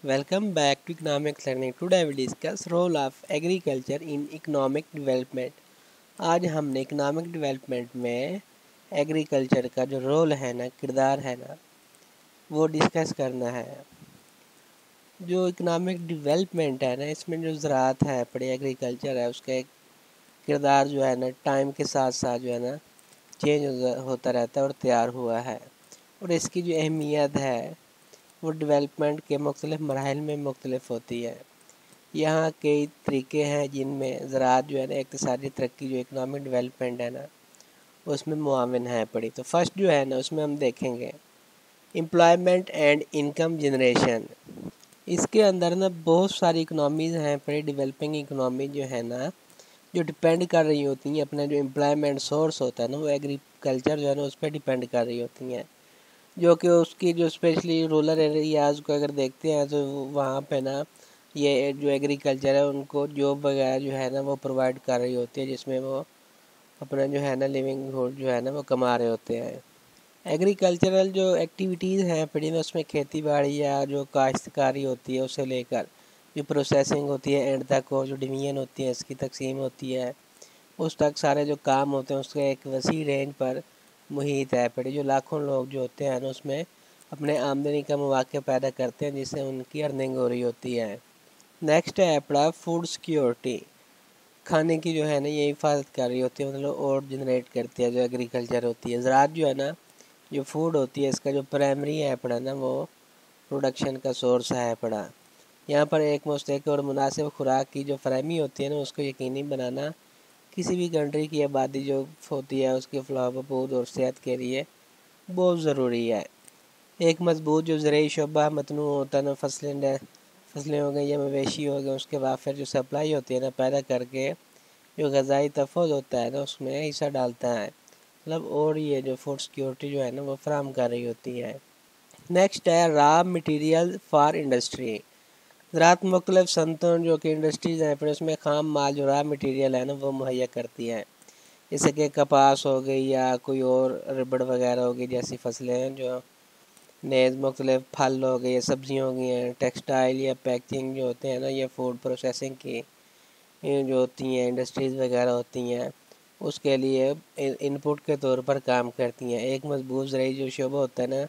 Welcome back to Economics Learning. Today we discuss role of agriculture in economic development. आज हमने economic development में agriculture का जो role है ना, किरदार है ना, वो डिस्कस करना है। जो इकोनॉमिक डेवलपमेंट है ना, इसमें जो ज़राअत है, पड़ी एग्रीकल्चर है, उसका एक किरदार जो है ना टाइम के साथ साथ जो है ना चेंज होता रहता है और तैयार हुआ है। और इसकी जो अहमियत है वो डेवलपमेंट के मुख्तलिफ मराहिल में मुख्तलिफ होती है। यहाँ कई तरीके हैं जिनमें ज़राअत जो है ना इक़्तिसादी तरक्की, जो इकनॉमिक डेवलपमेंट है ना, उसमें मुआविन है पड़ी। तो फर्स्ट जो है ना उसमें हम देखेंगे एम्प्लॉयमेंट एंड इनकम जनरेशन। इसके अंदर ना बहुत सारी इकनॉमीज़ हैं पड़ी। डेवलपिंग इकनॉमी जो है ना, जो डिपेंड कर रही होती हैं, अपना जो एम्प्लॉयमेंट सोर्स होता है ना, वो एग्रीकल्चर जो है ना उस पर डिपेंड कर रही होती हैं। जो कि उसकी जो स्पेशली रूरल एरियाज़ को अगर देखते हैं तो वहाँ पे ना ये जो एग्रीकल्चर है उनको जॉब वगैरह जो है ना वो प्रोवाइड कर रही होती है, जिसमें वो अपना जो है ना लिविंगहुड जो है ना वो कमा रहे होते हैं। एग्रीकल्चरल जो एक्टिविटीज़ हैं पड़ी में, उसमें खेती बाड़ी या जो काश्तकारी होती है उसे लेकर जो प्रोसेसिंग होती है एंड तक, और जो डिवीजन होती है इसकी तकसीम होती है उस तक, सारे जो काम होते हैं उसके एक वसी रेंज पर मुहित है पड़ी। जो लाखों लोग जो होते हैं ना उसमें अपने आमदनी का मौक़ा पैदा करते हैं, जिससे उनकी अर्निंग हो रही होती है। नेक्स्ट है अपना फूड सिक्योरिटी। खाने की जो है ना ये हिफाजत कर रही होती है, मतलब और जनरेट करती है जो एग्रीकल्चर होती है। ज़राअत जो है ना, जो फूड होती है इसका जो प्राइमरी है पड़ा ना, वो प्रोडक्शन का सोर्स है पड़ा। यहाँ पर एक मुस्तहकम और मुनासिब खुराक की जो फराहमी होती है ना, उसको यकीनी बनाना किसी भी कंट्री की आबादी जो होती है उसके फलाह बहबूद और सेहत के लिए बहुत ज़रूरी है। एक मजबूत जो ज़रूरी शोबा मतनू होता है ना, फसलें हो गई या मवेशी हो गए, उसके बाद फिर जो सप्लाई होती है ना पैदा करके जो ग़ज़ाई तहफ़्फ़ुज़ होता है ना उसमें हिस्सा डालता है, मतलब और ये जो फूड सिक्योरिटी जो है ना वो फराहम कर रही होती है। नेक्स्ट है रॉ मटीरियल फॉर इंडस्ट्री। ज़राअत मुख्तलिफ सनतों जो कि इंडस्ट्रीज़ हैं फिर उसमें ख़ाम माल जो रॉ मटीरियल है ना वो मुहैया करती है, जैसे कि कपास हो गई या कोई और रबड़ वगैरह हो गई जैसी फसलें हैं, जो नेज़ मुख्तलिफ फल हो गए, सब्जियाँ हो गई हैं, टेक्सटाइल या पैकिंग जो होते हैं ना, ये फूड प्रोसेसिंग की ये जो होती हैं इंडस्ट्रीज़ वगैरह होती हैं, उसके लिए इनपुट के तौर पर काम करती हैं। एक मजबूत ज़राई जो शोबा होता है ना,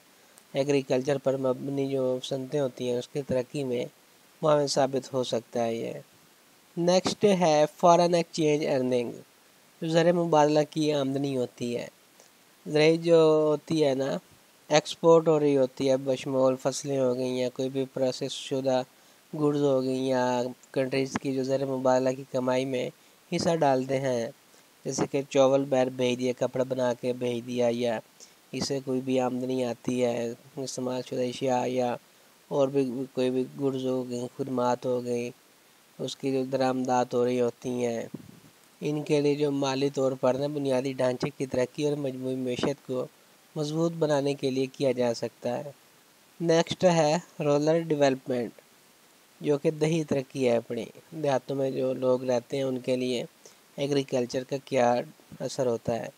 एग्रीकल्चर पर मबनी जो सनतें होती हैं उसकी तरक्की में मुआविन साबित हो सकता है ये। नेक्स्ट है फॉरेन एक्सचेंज अर्निंग। जो ज़र मुबादला की आमदनी होती है, ज़राई जो होती है ना एक्सपोर्ट हो रही होती है, बशमूल फसलें हो गई या कोई भी प्रोसेस शुदा गुड्स हो गई, या कंट्रीज़ की जो ज़र मुबादला की कमाई में हिस्सा डालते हैं, जैसे कि चावल बैर भेज दिया, कपड़ा बना के भेज दिया, या इससे कोई भी आमदनी आती है इस्तेमाल शुदा अशिया, या और भी कोई भी गुड्स हो गई, खुदमात हो गई, उसकी जो दरामदात हो रही होती हैं, इनके लिए जो माली तौर पर ना बुनियादी ढांचे की तरक्की और मजमूई मैशत को मजबूत बनाने के लिए किया जा सकता है। नेक्स्ट है रूरल डेवलपमेंट, जो कि दही तरक्की है अपनी। देहातों में जो लोग रहते हैं उनके लिए एग्रीकल्चर का क्या असर होता है।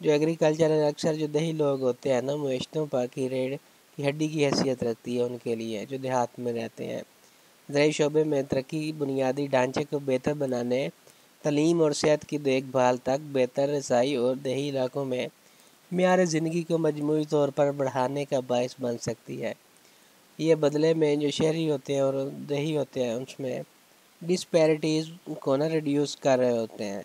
जो एग्रीकल्चर अक्सर जो दही लोग होते हैं ना, मवेशियों पर की रीढ़ की हड्डी की हैसियत रखती है उनके लिए, जो देहात में रहते हैं। ज़राई शोबे में तरक्की बुनियादी ढांचे को बेहतर बनाने, तालीम और सेहत की देखभाल तक बेहतर रसाई और देही इलाकों में मेयार ज़िंदगी को मजमूई तौर पर बढ़ाने का बायस बन सकती है। ये बदले में जो शहरी होते हैं और देही होते हैं उसमें डिस्पैरिटीज़ को ना रिड्यूस कर रहे होते हैं।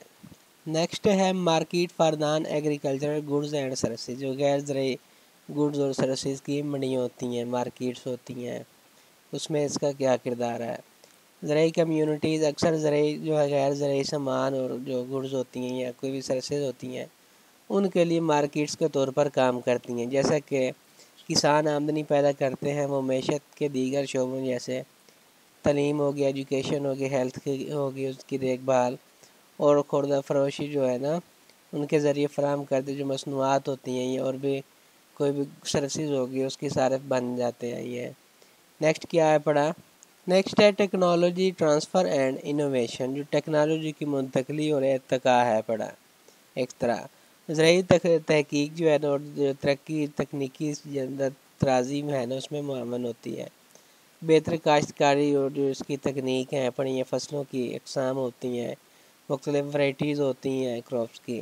नेक्स्ट है market for non agricultural goods and services. जो गैर ज़राई गुड्स और सर्विसेज की मंडियाँ होती हैं, मार्केट्स होती हैं, उसमें इसका क्या किरदार है। ज़राई कम्यूनिटीज़ अक्सर ज़राई जो है गैर ज़राई सामान और जो गुड्स होती हैं या कोई भी सर्विसेज होती हैं उनके लिए मार्केट्स के तौर पर काम करती हैं। जैसा कि किसान आमदनी पैदा करते हैं, वो मैशत के दीगर शोबों जैसे तालीम हो गया, एजुकेशन हो गया, हेल्थ की हो गई, उसकी देखभाल और खुर्दा फरोशी जो है ना उनके ज़रिए फ़राहम करते जो मसनूआत होती हैं, ये और भी कोई भी सर्विसेज होगी उसकी सारे बन जाते हैं ये। नेक्स्ट क्या है पड़ा, नेक्स्ट है टेक्नोलॉजी ट्रांसफ़र एंड इनोवेशन। जो टेक्नोलॉजी की मुंतकली और इर्तिका है पड़ा एक तरह ज़राई तहकीक जो है ना और जो तरक्की तकनीकी तराजी में है ना उसमें मुआवन होती है। بہتر کاشتکاری اور جو اس کی تکنیک ہیں پڑھی ہیں، فصلوں کی اقسام ہوتی ہیں، مختلف ورائٹیز ہوتی ہیں کراپس کی،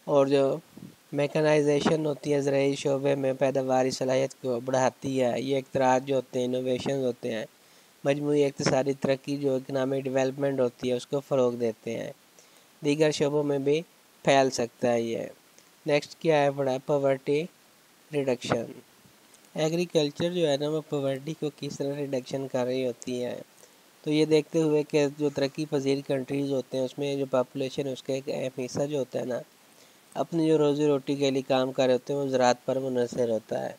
اور جو میکنائزیشن ہوتی ہے زرعی شعبے میں پیداواری صلاحیت کو بڑھاتی ہے۔ یہ اختراعات جو ہوتے ہیں، انوویشنز ہوتے ہیں، مجموعی اقتصادی ترقی جو اکنامک ڈیولپمنٹ ہوتی ہے اس کو فروغ دیتے ہیں، دیگر شعبوں میں بھی پھیل سکتا ہے یہ۔ نیکسٹ کیا ہے پڑھا، پاورٹی ریڈکشن۔ ایگریکلچر جو ہے نا وہ پاورٹی کو کس طرح ریڈکشن کر رہی ہوتی ہے، تو یہ دیکھتے ہوئے کہ جو ترقی پذیر کنٹریز ہوتے ہیں اس میں جو پاپولیشن ہے اس کا ایک اہم حصہ جو ہوتا ہے نا، اپنی جو روزی روٹی کے لیے کام کر رہے ہوتے ہیں وہ زراعت پر منحصر ہوتا ہے۔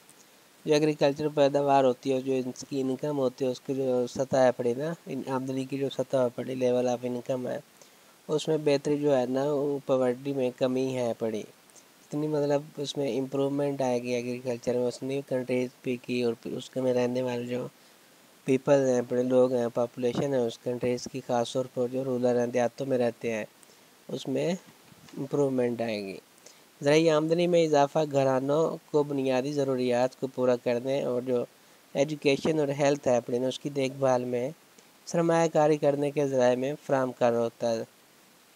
جو ایگریکلچر پیداوار ہوتی ہے، جو اس کی انکم ہوتی ہے، اس کی جو سطح ہے پڑی نا، آمدنی کی جو سطح پڑی، لیول آف انکم ہے، اس میں بہتری جو ہے نا وہ پاورٹی میں کمی ہے پڑی، اتنی مطلب اس میں امپرومنٹ آئے گی ایگریکلچر میں، اس نے کنٹریز پہ کی، اور اس کے میں رہنے والے جو پیپل ہیں، بڑے لوگ ہیں، پاپولیشن ہے اس کنٹریز کی، خاص طور پر جو رورل ہیں، دیہاتوں میں رہتے ہیں، اس میں امپرومنٹ آئے گی۔ زرعی آمدنی میں اضافہ گھرانوں کو بنیادی ضروریات کو پورا کرنے اور جو ایجوکیشن اور ہیلتھ ہے اپنے اس کی دیکھ بھال میں سرمایہ کاری کرنے کے ذرائع میں فراہم کر ہوتا ہے۔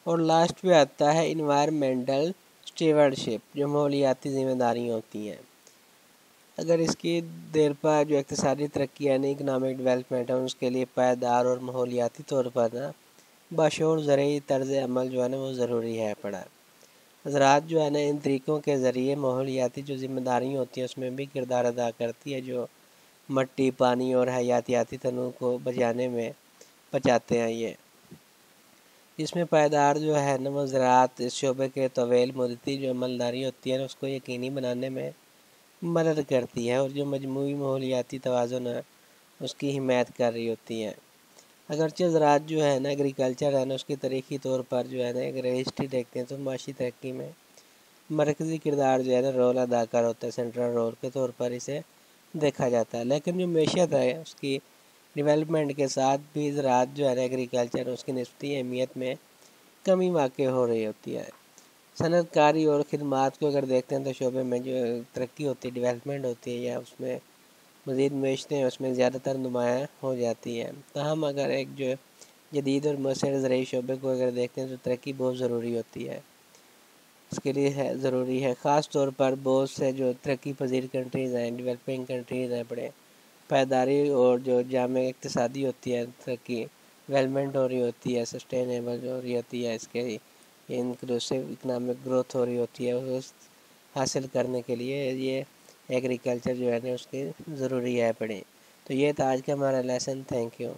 اور لاسٹ پہ آتا ہے انوائرمنٹل اسٹیورڈشپ، جو ماحولیاتی ذمہ داریاں ہوتی ہیں۔ اگر اس کی دیر پر جو اقتصادی ترقی یعنی اکنامک ڈیولپمنٹ ہے اس کے لیے پائیدار اور ماحولیاتی طور پر نا باشعور زرعی طرز عمل جو ہے نا وہ ضروری ہے پڑا۔ زراعت جو ہے نا ان طریقوں کے ذریعے ماحولیاتی جو ذمہ داریاں ہوتی ہیں اس میں بھی کردار ادا کرتی ہے، جو مٹی، پانی اور حیاتیاتی تنوع کو بچاتے ہیں یہ، جس میں پائیدار جو ہے نا وہ زراعت اس شعبے کے طویل مدتی جو عملداری ہوتی ہے نا اس کو یقینی بنانے میں مدد کرتی ہے، اور جو مجموعی ماحولیاتی توازن ہے اس کی حمایت کر رہی ہوتی ہے۔ اگرچہ زراعت جو ہے نا ایگریکلچر ہے نا اس کی تاریخی طور پر جو ہے نا اگر ہسٹری دیکھتے ہیں تو معاشی ترقی میں مرکزی کردار جو ہے نا رول ادا کر ہوتا ہے، سینٹرل رول کے طور پر اسے دیکھا جاتا ہے۔ لیکن جو معیشت ہے اس کی ڈیولپمنٹ کے ساتھ بھی زراعت جو ہے نا ایگریکلچر اس کی نسبی اہمیت میں کمی واقع ہو رہی ہوتی ہے۔ صنعت کاری اور خدمات کو اگر دیکھتے ہیں تو شعبے میں جو ترقی ہوتی ہے، ڈیولپمنٹ ہوتی ہے، یا اس میں مزید معیشتیں اس میں زیادہ تر نمایاں ہو جاتی ہیں۔ تاہم اگر ایک جو جدید اور مؤثر زرعی شعبے کو اگر دیکھتے ہیں تو ترقی بہت ضروری ہوتی ہے، اس کے لیے ضروری ہے، خاص طور پر بہت سے جو ترقی پذیر کنٹریز ہیں، ڈیولپنگ کنٹریز ہیں، بڑے پائیداری اور جو جامع اقتصادی ہوتی ہے، ترقی ڈیولپمنٹ ہو رہی ہوتی ہے، سسٹینیبل ہو رہی ہوتی ہے، اس کے انکلوسیو اکنامک گروتھ ہو رہی ہوتی ہے، اس حاصل کرنے کے لیے یہ ایگریکلچر جو ہے نا اس کی ضروری ہے پڑھی۔ تو یہ تھا آج کا ہمارا لیسن، تھینک یو۔